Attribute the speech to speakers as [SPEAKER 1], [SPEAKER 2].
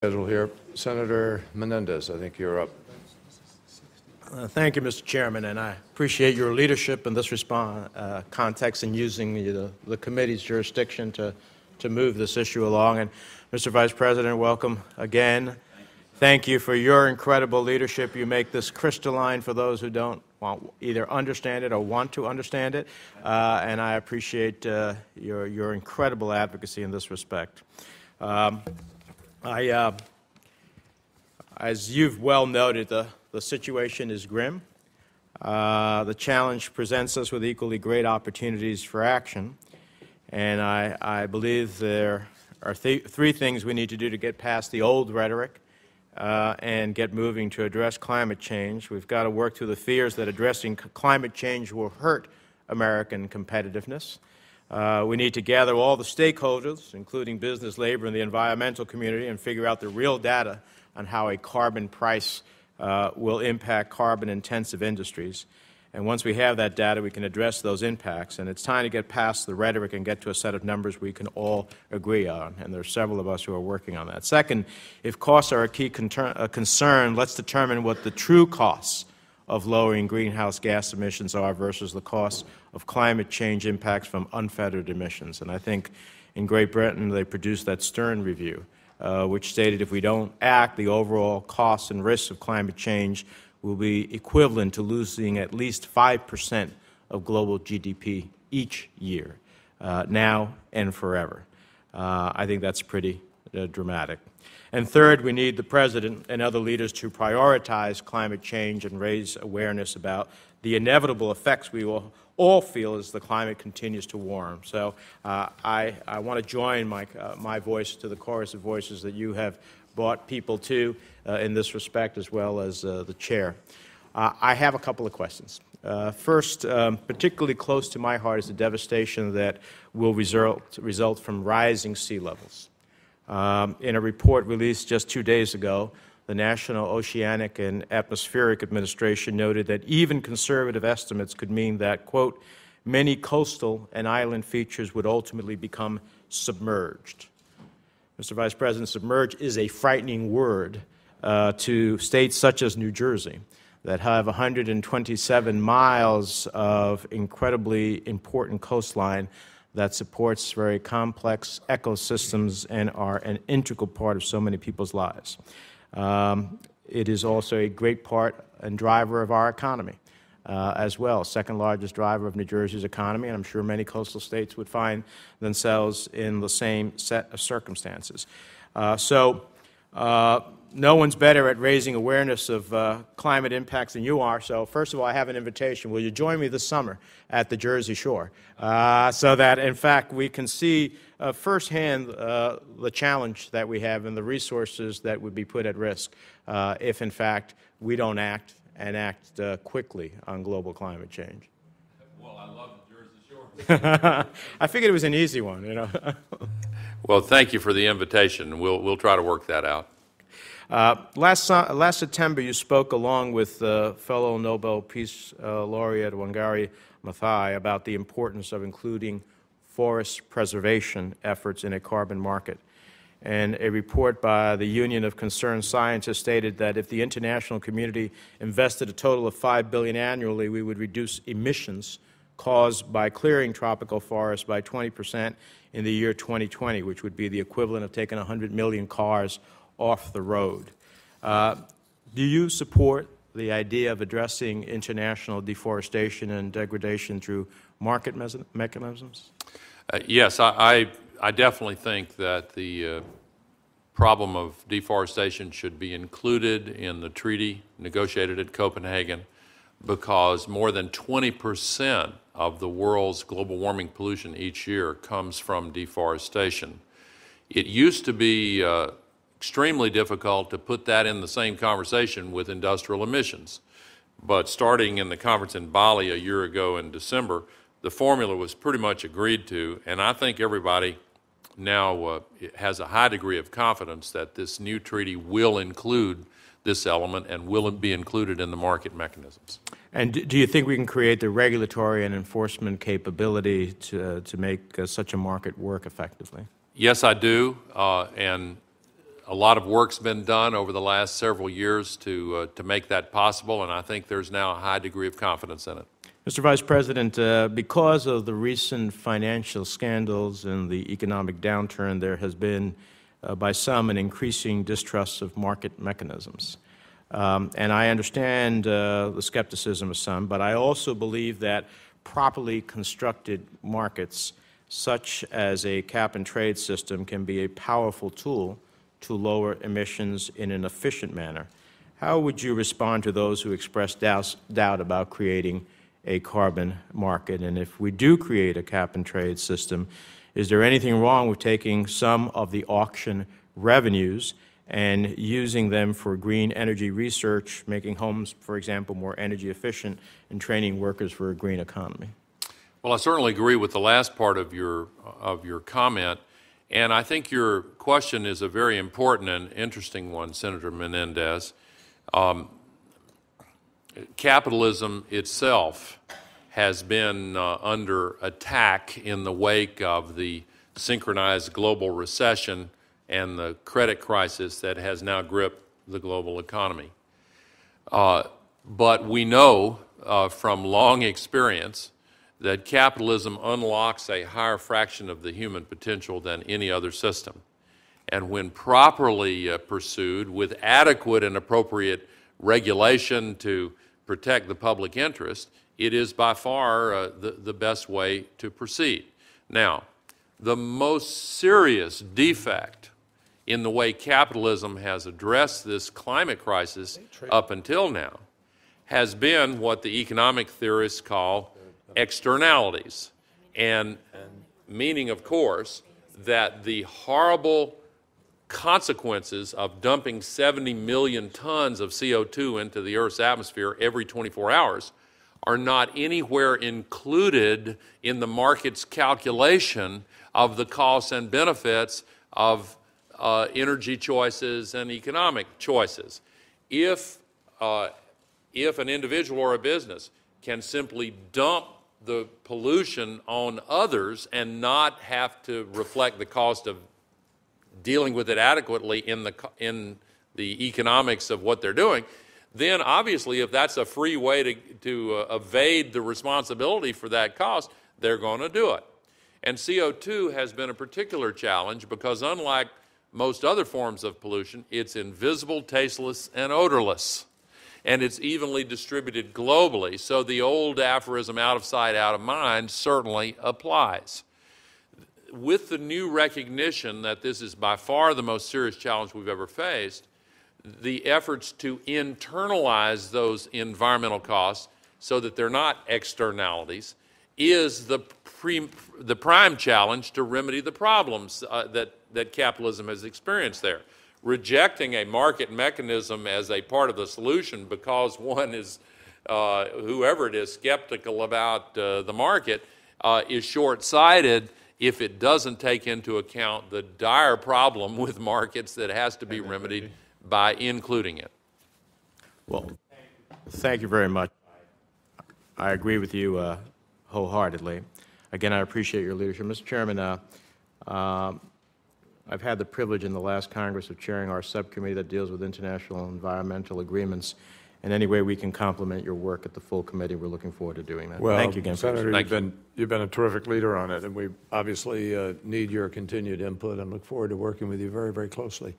[SPEAKER 1] Schedule here. Senator Menendez, I think you're up.
[SPEAKER 2] Thank you, Mr. Chairman, and I appreciate your leadership in this context in using the committee's jurisdiction to move this issue along. And Mr. Vice President, welcome again. Thank you for your incredible leadership. You make this crystalline for those who don't either understand it or want to understand it, and I appreciate your incredible advocacy in this respect. As you've well noted, the situation is grim. The challenge presents us with equally great opportunities for action, and I believe there are three things we need to do to get past the old rhetoric and get moving to address climate change. We've got to work through the fears that addressing climate change will hurt American competitiveness. We need to gather all the stakeholders, including business, labor, and the environmental community, and figure out the real data on how a carbon price will impact carbon-intensive industries. And once we have that data, we can address those impacts. And it's time to get past the rhetoric and get to a set of numbers we can all agree on. And there are several of us who are working on that. Second, if costs are a key concern, let's determine what the true costs of lowering greenhouse gas emissions are versus the costs of climate change impacts from unfettered emissions. And I think in Great Britain they produced that Stern review, which stated if we don't act, the overall costs and risks of climate change will be equivalent to losing at least 5% of global GDP each year, now and forever. I think that's pretty dramatic. And third, we need the President and other leaders to prioritize climate change and raise awareness about the inevitable effects we will all feel as the climate continues to warm. So I want to join my voice to the chorus of voices that you have brought people to in this respect, as well as the Chair. I have a couple of questions. First, particularly close to my heart is the devastation that will result from rising sea levels. In a report released just 2 days ago, the National Oceanic and Atmospheric Administration noted that even conservative estimates could mean that, quote, many coastal and island features would ultimately become submerged. Mr. Vice President, submerge is a frightening word to states such as New Jersey that have 127 miles of incredibly important coastline that supports very complex ecosystems and are an integral part of so many people's lives. It is also a great part and driver of our economy as well, second largest driver of New Jersey's economy, and I'm sure many coastal states would find themselves in the same set of circumstances. No one's better at raising awareness of climate impacts than you are. So first of all, I have an invitation. Will you join me this summer at the Jersey Shore so that, in fact, we can see firsthand the challenge that we have and the resources that would be put at risk if, in fact, we don't act and act quickly on global climate change?
[SPEAKER 3] Well, I love the Jersey Shore.
[SPEAKER 2] I figured it was an easy one, you know.
[SPEAKER 3] Well, thank you for the invitation. We'll try to work that out.
[SPEAKER 2] Last September, you spoke along with fellow Nobel Peace Laureate Wangari Maathai about the importance of including forest preservation efforts in a carbon market. And a report by the Union of Concerned Scientists stated that if the international community invested a total of $5 billion annually, we would reduce emissions caused by clearing tropical forests by 20% in the year 2020, which would be the equivalent of taking 100 million cars off the road. Do you support the idea of addressing international deforestation and degradation through market mechanisms?
[SPEAKER 3] Yes, I definitely think that the problem of deforestation should be included in the treaty negotiated at Copenhagen, because more than 20% of the world's global warming pollution each year comes from deforestation. It used to be extremely difficult to put that in the same conversation with industrial emissions. But starting in the conference in Bali a year ago in December, the formula was pretty much agreed to, and I think everybody now has a high degree of confidence that this new treaty will include this element and will be included in the market mechanisms.
[SPEAKER 2] And do you think we can create the regulatory and enforcement capability to make such a market work effectively?
[SPEAKER 3] Yes, I do, and a lot of work's been done over the last several years to make that possible, and I think there's now a high degree of confidence in it.
[SPEAKER 2] Mr. Vice President, because of the recent financial scandals and the economic downturn, there has been, by some, an increasing distrust of market mechanisms. And I understand the skepticism of some, but I also believe that properly constructed markets, such as a cap-and-trade system, can be a powerful tool to lower emissions in an efficient manner. How would you respond to those who express doubt about creating a carbon market? And if we do create a cap-and-trade system, is there anything wrong with taking some of the auction revenues and using them for green energy research, making homes, for example, more energy efficient, and training workers for a green economy?
[SPEAKER 3] Well, I certainly agree with the last part of your comment, and I think your question is a very important and interesting one, Senator Menendez. Capitalism itself has been under attack in the wake of the synchronized global recession and the credit crisis that has now gripped the global economy. But we know from long experience that capitalism unlocks a higher fraction of the human potential than any other system. And when properly pursued with adequate and appropriate regulation to protect the public interest, it is by far the best way to proceed. Now, the most serious defect in the way capitalism has addressed this climate crisis up until now has been what the economic theorists call externalities, and meaning, of course, that the horrible consequences of dumping 70 million tons of CO2 into the Earth's atmosphere every 24 hours are not anywhere included in the market's calculation of the costs and benefits of energy choices and economic choices. If an individual or a business can simply dump the pollution on others and not have to reflect the cost of dealing with it adequately in the economics of what they're doing, then obviously if that's a free way to evade the responsibility for that cost, they're going to do it. And CO2 has been a particular challenge because unlike most other forms of pollution, it's invisible, tasteless, and odorless. And it's evenly distributed globally, so the old aphorism, out of sight, out of mind, certainly applies. With the new recognition that this is by far the most serious challenge we've ever faced, the efforts to internalize those environmental costs so that they're not externalities is the prime challenge to remedy the problems that capitalism has experienced there. Rejecting a market mechanism as a part of the solution because one is, whoever it is, skeptical about the market is short-sighted if it doesn't take into account the dire problem with markets that has to be remedied by including it.
[SPEAKER 2] Well, thank you very much. I agree with you wholeheartedly. Again, I appreciate your leadership. Mr. Chairman, I've had the privilege in the last Congress of chairing our subcommittee that deals with international environmental agreements. In any way we can complement your work at the full committee, we're looking forward to doing that.
[SPEAKER 1] Well,
[SPEAKER 2] thank you again.
[SPEAKER 1] Senator,
[SPEAKER 3] Thank
[SPEAKER 1] you've been a terrific leader on it, and we obviously need your continued input and look forward to working with you very, very closely.